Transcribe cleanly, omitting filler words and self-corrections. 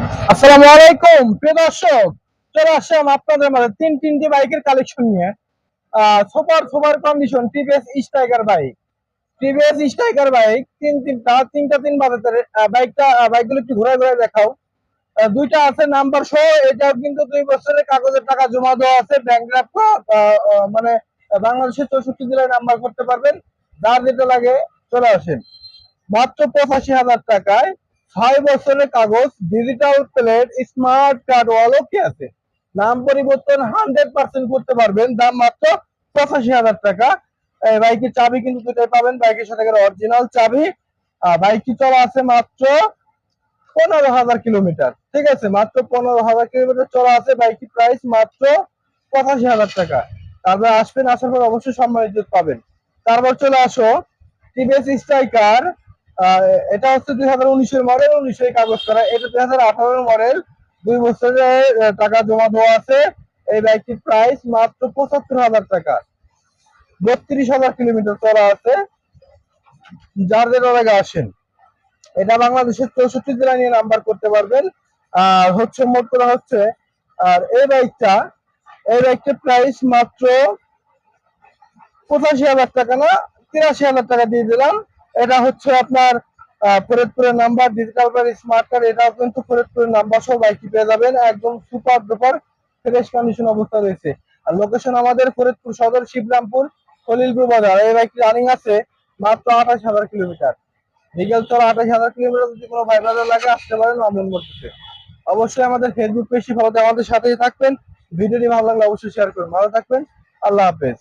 আসসালামু আলাইকুম প্রিয় দর্শক, চলে আসলাম আপনাদের মাঝে তিনটি বাইকের কালেকশন নিয়ে। Super super condition TVS striker bike. TVS striker bike তিন বাজাতের বাইকগুলো একটু ঘুরে ঘুরে দেখাও। দুইটা আছে নাম্বার সহ, এটাও কিন্তু 2 বছরের কাগজের টাকা জমা দেওয়া আছে, ব্যাংক ড্রাফট মানে বাংলাদেশের 64 জেলায় নাম্বার করতে পারবেন। যার যেটা লাগে চলে আসেন মাত্র 85,000 টাকায়। 6 বছরের কাগজ, ডিজিটাল প্লেট, স্মার্ট কার্ড ওয়ালও কি আছে। নাম পরিবর্তন 100% করতে পারবেন। দাম মাত্র 85,000 টাকা। বাইকের চাবি কিন্তু দুটাই পাবেন, বাইকের সাথে অরিজিনাল চাবি। বাইকটি চলা আছে মাত্র 15,000 কিলোমিটার। ঠিক আছে, মাত্র 15,000 কিলোমিটার চলা আছে। বাইকটি প্রাইস মাত্র 85,000 টাকা। তারপর আসবেন, আসার পর অবশ্যই সম্মানিত পাবেন। তারপর চলে আসো টিভিএস স্ট্রাইকার। এটা হচ্ছে 2019-এর মডেল, 19-এর কাগজ করা। এটা 2018-এর মডেল, 2 বছরের টাকা জমা দেওয়া আছে। এই বাইকটির প্রাইস মাত্র 75,000 টাকা। 32,000 কিলোমিটার চলা আছে। যার যেটা লাগে আসেন। এটা বাংলাদেশের 64 জেলা নিয়ে নাম্বার করতে পারবেন। আর হচ্ছে মোট করা হচ্ছে, আর এই বাইকটার প্রাইস মাত্র 85,000 টাকা না, 83,000 টাকা দিয়ে দিলাম। এটা হচ্ছে আপনার ফরিদপুরের নাম্বার, ডিজিটাল স্মার্ট কার্ড। এটাও কিন্তু ফরিদপুরের নাম্বার সহ বাইকটি পেয়ে যাবেন। একদম সুপার ডুপার ফ্রেশ কন্ডিশন অবস্থা রয়েছে। আর লোকেশন আমাদের ফরিদপুর সদর, শিবরামপুর, খলিলপুর বাজার। এই বাইকটি রানিং আছে মাত্র 28,000 কিলোমিটার। বিকেল চলা 28,000 কিলোমিটার। যদি কোনো ভাই ব্রাদার লাগে আসতে পারেন আমন করতেছে। অবশ্যই আমাদের ফেসবুক পেজটি ফলো দিয়ে আমাদের সাথেই থাকবেন। ভিডিওটি ভালো লাগলে অবশ্যই শেয়ার করুন। ভালো থাকবেন, আল্লাহ হাফেজ।